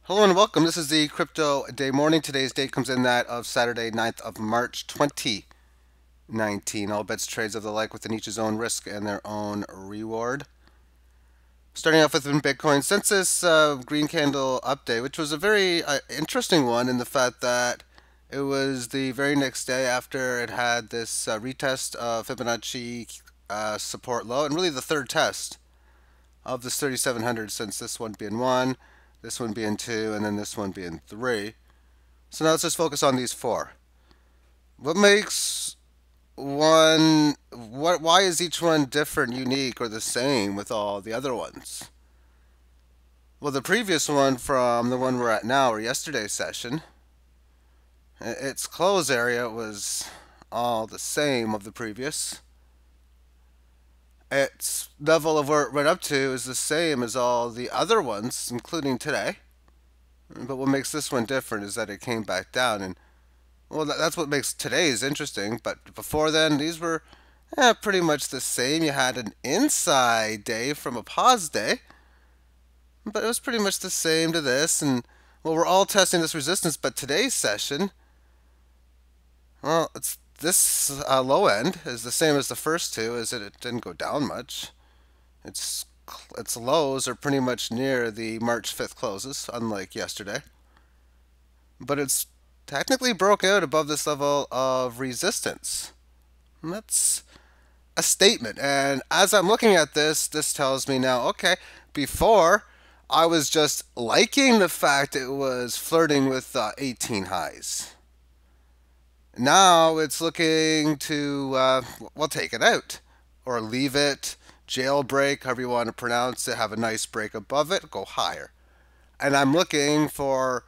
Hello and welcome. This is the Crypto Day Morning. Today's date comes in that of Saturday, 9th of March, 2019. All bets, trades of the like within each's own risk and their own reward. Starting off with Bitcoin, since this green candle update, which was a very interesting one in the fact that it was the very next day after it had this retest of Fibonacci support low, and really the third test of this 3700, since this one being 1, this one being 2, and then this one being 3. So now let's just focus on these 4. What makes one, why is each one different, unique, or the same with all the other ones? Well, the previous one from the one we're at now, or yesterday's session, its close area was all the same of the previous. Its level of where it went up to is the same as all the other ones, including today. But what makes this one different is that it came back down, and well, that's what makes today's interesting. But before then, these were pretty much the same. You had an inside day from a pause day, but it was pretty much the same to this. And well, we're all testing this resistance, but today's session, well, it's this low end is the same as the first two, is that it didn't go down much. Its lows are pretty much near the March 5th closes, unlike yesterday. But it's technically broke out above this level of resistance. And that's a statement. And as I'm looking at this, this tells me now, okay, before I was just liking the fact it was flirting with 18 highs. Now it's looking to, well, take it out or leave it, jailbreak, however you want to pronounce it, have a nice break above it, go higher. And I'm looking for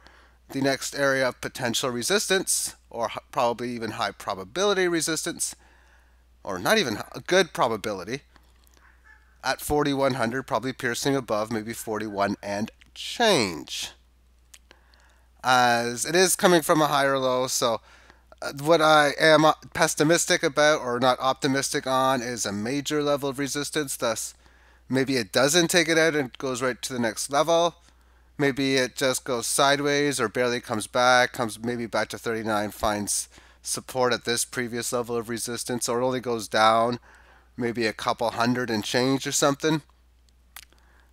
the next area of potential resistance, or probably even high probability resistance, or not even a good probability, at 4,100, probably piercing above maybe 41 and change. As it is coming from a higher low, so what I am pessimistic about or not optimistic on is a major level of resistance. Thus, maybe it doesn't take it out and goes right to the next level. Maybe it just goes sideways or barely comes back, comes maybe back to 39, finds support at this previous level of resistance, or it only goes down maybe a couple hundred and change or something.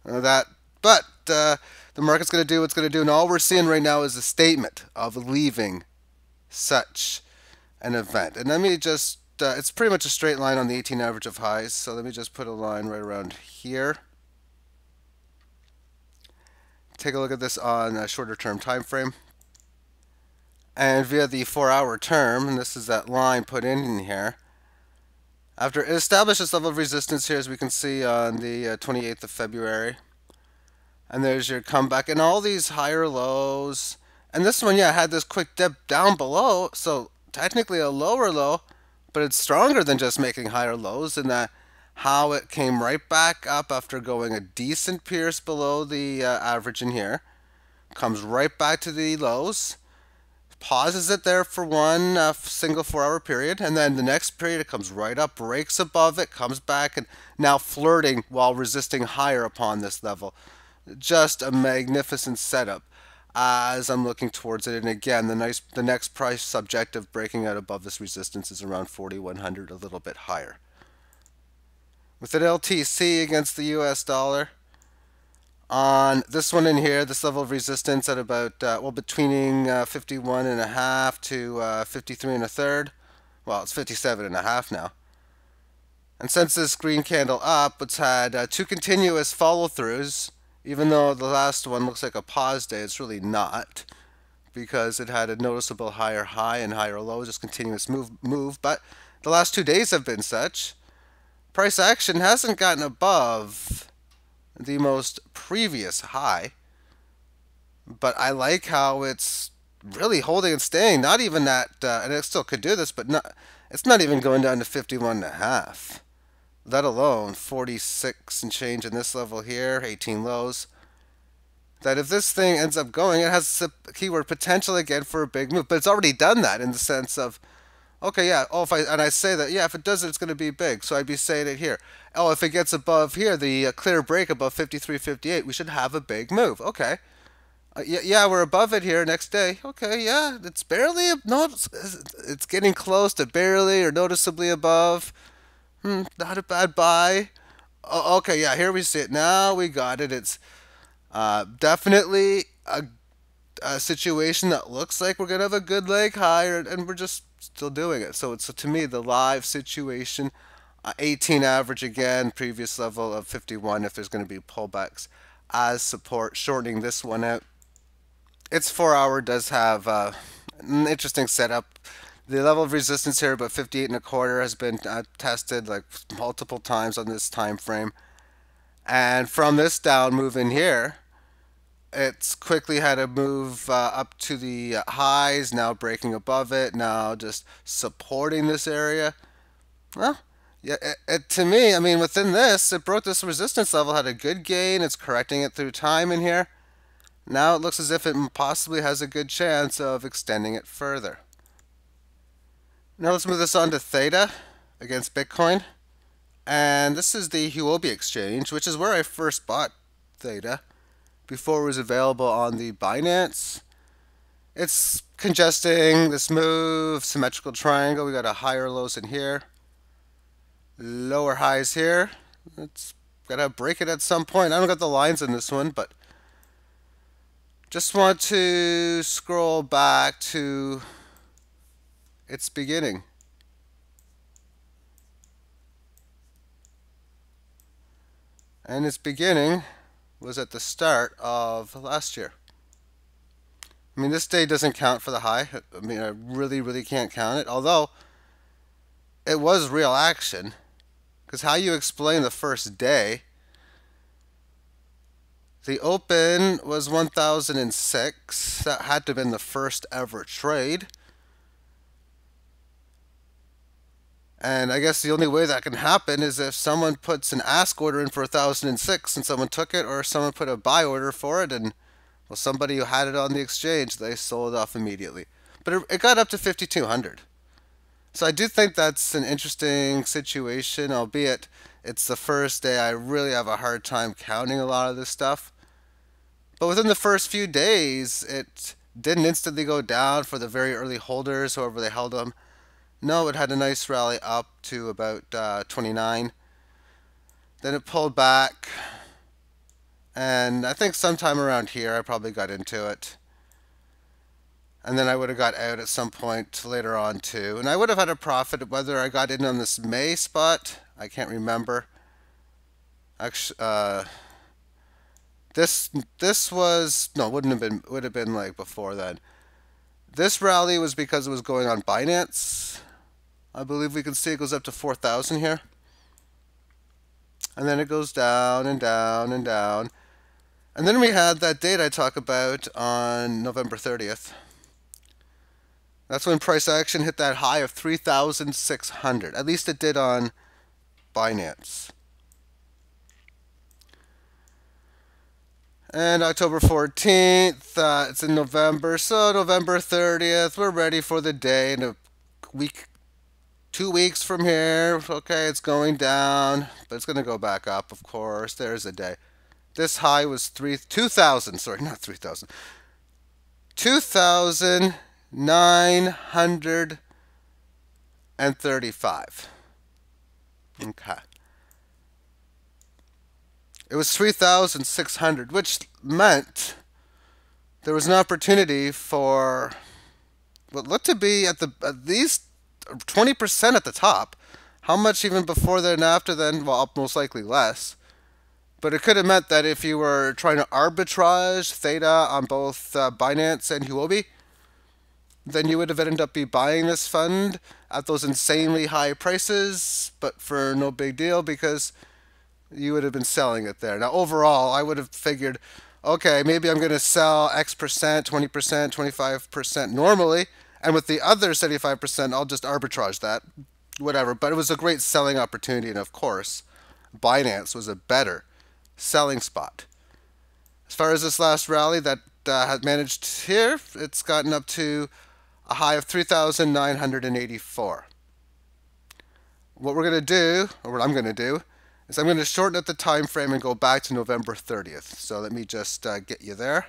But the market's going to do what's going to do, and all we're seeing right now is a statement of leaving such an event. And let me just, it's pretty much a straight line on the 18 average of highs, so let me just put a line right around here. Take a look at this on a shorter term time frame. And via the 4-hour term, and this is that line put in here, after it established this level of resistance here, as we can see on the 28th of February, and there's your comeback, and all these higher lows. And this one, yeah, had this quick dip down below, so technically a lower low, but it's stronger than just making higher lows in that how it came right back up after going a decent pierce below the average in here, comes right back to the lows, pauses it there for one single 4-hour period, and then the next period it comes right up, breaks above it, comes back, and now flirting while resisting higher upon this level. Just a magnificent setup as I'm looking towards it. And again, the next price subject of breaking out above this resistance is around 4,100, a little bit higher. With an LTC against the US dollar, on this one in here, this level of resistance at about, well, between 51 and a half to 53 and a third. Well, it's 57 and a half now. And since this green candle up, it's had 2 continuous follow-throughs. Even though the last one looks like a pause day, it's really not, because it had a noticeable higher high and higher low, just continuous move. But the last 2 days have been such. Price action hasn't gotten above the most previous high, but I like how it's really holding and staying. Not even that, and it still could do this, but it's not even going down to 51 and a half. Let alone 46 and change in this level here, 18 lows. That if this thing ends up going, it has the keyword potential again for a big move. But it's already done that in the sense of, okay, yeah, oh, I say that, yeah, if it does it, it's going to be big. So I'd be saying it here. Oh, if it gets above here, the clear break above 53.58, we should have a big move. Okay. Yeah, we're above it here next day. Okay, yeah, it's barely, no, it's getting close to barely or noticeably above. Not a bad buy. Okay, yeah, here we see it. Now we got it. It's definitely a situation that looks like we're going to have a good leg higher, and we're just still doing it. So it's, to me, the live situation, 18 average again, previous level of 51 if there's going to be pullbacks as support, shortening this one out. Its 4 hour does have an interesting setup. The level of resistance here, about 58 and a quarter, has been tested like multiple times on this time frame. And from this down move in here, it's quickly had a move up to the highs, now breaking above it, now just supporting this area. Well, yeah, to me, I mean, within this, it broke this resistance level, had a good gain. It's correcting it through time in here. Now it looks as if it possibly has a good chance of extending it further. Now let's move this on to THETA against Bitcoin. And this is the Huobi exchange, which is where I first bought THETA before it was available on the Binance. It's congesting this move, symmetrical triangle. We got a higher lows in here, lower highs here. It's gotta break it at some point. I don't got the lines in this one, but just want to scroll back to its beginning. And its beginning was at the start of last year. I mean, this day doesn't count for the high. I mean, I really can't count it. Although, it was real action. Because how you explain the first day, the open was 1006. That had to have been the first ever trade. And I guess the only way that can happen is if someone puts an ask order in for 1006 and someone took it, or someone put a buy order for it, and well, somebody who had it on the exchange, they sold off immediately. But it got up to 5200. So I do think that's an interesting situation, albeit it's the first day. I really have a hard time counting a lot of this stuff. But within the first few days, it didn't instantly go down for the very early holders, however they held them. No, it had a nice rally up to about 29. Then it pulled back. And I think sometime around here I probably got into it. And then I would have got out at some point later on too. And I would have had a profit whether I got in on this May spot. I can't remember. Actually, this was, no, wouldn't have been, would have been like before then. This rally was because it was going on Binance. I believe we can see it goes up to 4,000 here. And then it goes down and down and down. And then we had that date I talk about on November 30th. That's when price action hit that high of 3,600. At least it did on Binance. And October 14th, it's in November. So November 30th, we're ready for the day. In a week, 2 weeks from here, okay, it's going down, but it's going to go back up, of course. There's a day. This high was 2,000, sorry, not 3,000. 2,935. Okay. It was 3,600, which meant there was an opportunity for what looked to be at least 20% at the top. How much even before then and after then? Well, most likely less. But it could have meant that if you were trying to arbitrage THETA on both Binance and Huobi, then you would have ended up buying this fund at those insanely high prices, but for no big deal because you would have been selling it there. Now, overall, I would have figured, okay, maybe I'm going to sell X percent, 20%, 25% normally, and with the other 75%, I'll just arbitrage that, whatever. But it was a great selling opportunity, and of course, Binance was a better selling spot. As far as this last rally that had managed here, it's gotten up to a high of 3,984. What we're going to do, or what I'm going to do, is I'm going to shorten up the time frame and go back to November 30th. So let me just get you there.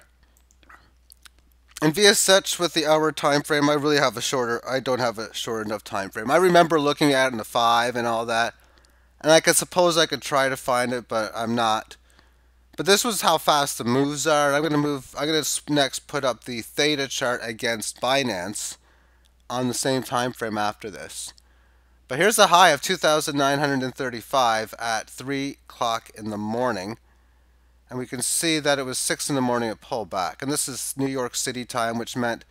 And via such, with the hour time frame, I don't have a short enough time frame. I remember looking at it in the 5 and all that, and I could try to find it, but I'm not. But this was how fast the moves are. I'm gonna next put up the theta chart against Binance on the same time frame after this. But here's a high of 2,935 at 3 o'clock in the morning. And we can see that it was 6 in the morning it pulled back. And this is New York City time, which meant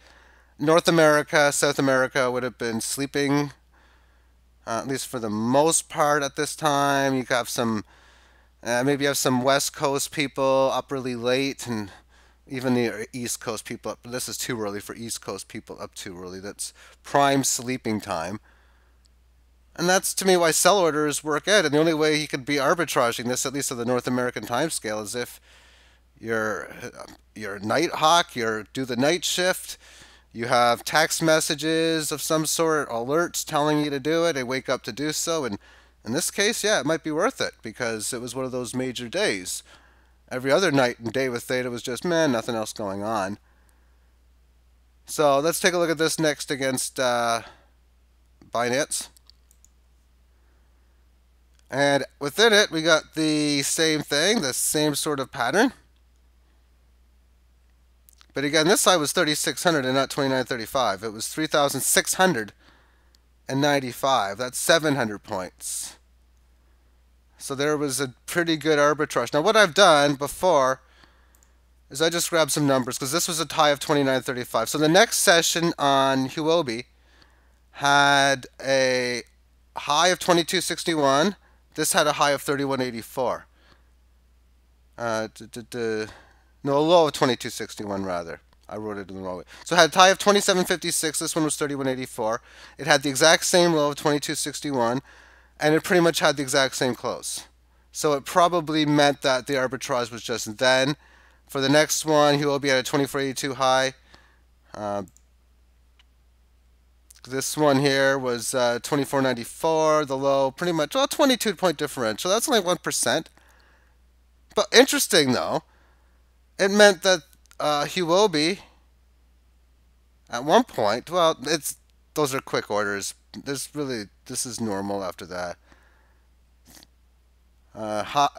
North America, South America would have been sleeping, at least for the most part at this time. You have some, maybe you have some West Coast people up really late, and even the East Coast people up. But this is too early for East Coast people up too early. That's prime sleeping time. And that's to me why sell orders work out. And the only way he could be arbitraging this, at least on the North American time scale, is if you're a night hawk, you do the night shift, you have text messages of some sort, alerts telling you to do it, they wake up to do so, and in this case, yeah, it might be worth it because it was one of those major days. Every other night and day with Theta was just, man, nothing else going on. So let's take a look at this next against Binance. And within it, we got the same thing, the same sort of pattern. But again, this side was 3,600 and not 2,935. It was 3,695. That's 700 points. So there was a pretty good arbitrage. Now what I've done before is I just grabbed some numbers because this was a high of 2,935. So the next session on Huobi had a high of 2,261. This had a high of 3,184. No, a low of 2,261 rather. I wrote it in the wrong way. So it had a high of 2,756. This one was 3,184. It had the exact same low of 2,261, and it pretty much had the exact same close. So it probably meant that the arbitrage was just then. For the next one, he will be at a 2482 high. This one here was 2494. The low, pretty much, well, 22-point differential. That's only 1%. But interesting though, it meant that Huobi at one point, well, those are quick orders. This is normal after that.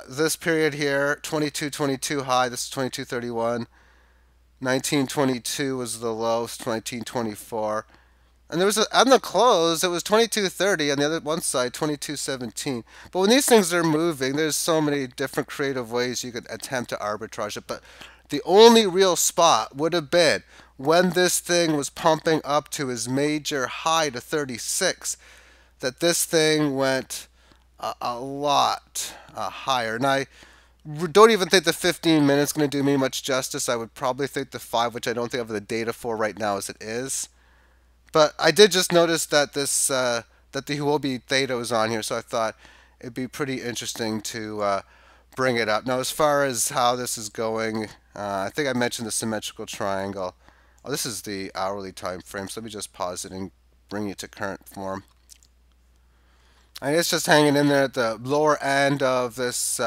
This period here, 2222 high. This is 2231. 1922 was the low. 1924. And there was on the close, it was 2230. On the other one side, 2217. But when these things are moving, there's so many different creative ways you could attempt to arbitrage it. But the only real spot would have been when this thing was pumping up to his major high to 36, that this thing went a lot higher. And I don't even think the 15 minutes going to do me much justice. I would probably think the 5, which I don't think I have the data for right now as it is. But I did just notice that that the Huobi theta was on here, so I thought it'd be pretty interesting to bring it up. Now, as far as how this is going, I think I mentioned the symmetrical triangle. Oh, this is the hourly time frame, so let me just pause it and bring it to current form. And it's just hanging in there at the lower end of this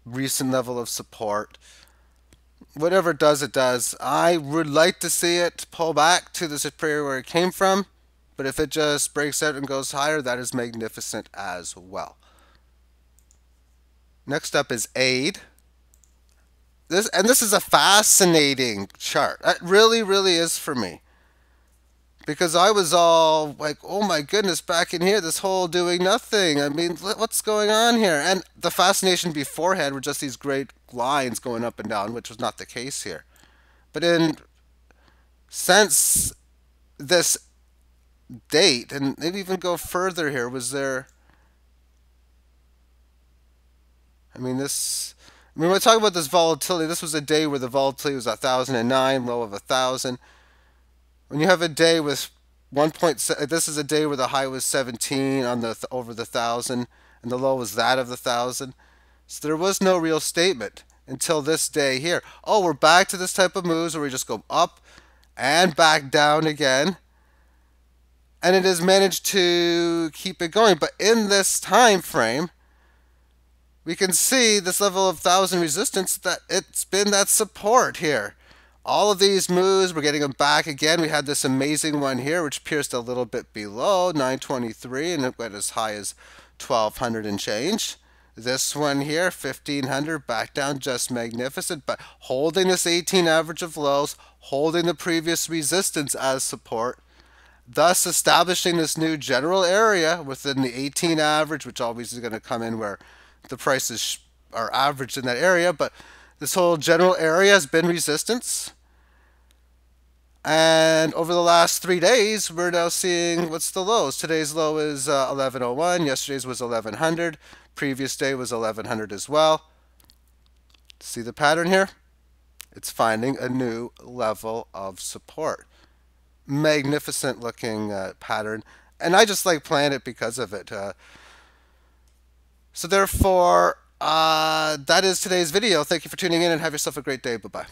recent level of support. Whatever it does, it does. I would like to see it pull back to the superior where it came from, but if it just breaks out and goes higher, that is magnificent as well. Next up is AID. This is a fascinating chart. It really, really is for me. Because I was all like, oh my goodness, back in here, this whole doing nothing. I mean, what's going on here? And the fascination beforehand were just these great lines going up and down, which was not the case here. But since this date, and maybe even go further here, was there... I mean, when we talk about this volatility, this was a day where the volatility was 1,009, low of 1,000. When you have a day with 1.7, this is a day where the high was 17 on the over the 1,000, and the low was that of the 1,000. So there was no real statement until this day here. Oh, we're back to this type of moves where we just go up and back down again, and it has managed to keep it going. But in this time frame, we can see this level of 1,000 resistance, that it's been that support here All of these moves, we're getting them back again. We had this amazing one here, which pierced a little bit below 923, and it went as high as 1200 and change. This one here, 1500, back down, just magnificent, but holding this 18 average of lows, holding the previous resistance as support, thus establishing this new general area within the 18 average, which always is going to come in where the prices are averaged in that area. But this whole general area has been resistance. And over the last 3 days, we're now seeing what's the lows. Today's low is 1101. Yesterday's was 1100. Previous day was 1100 as well. See the pattern here? It's finding a new level of support. Magnificent looking pattern, and I just like playing it because of it. So therefore, that is today's video. Thank you for tuning in, and have yourself a great day. Bye bye.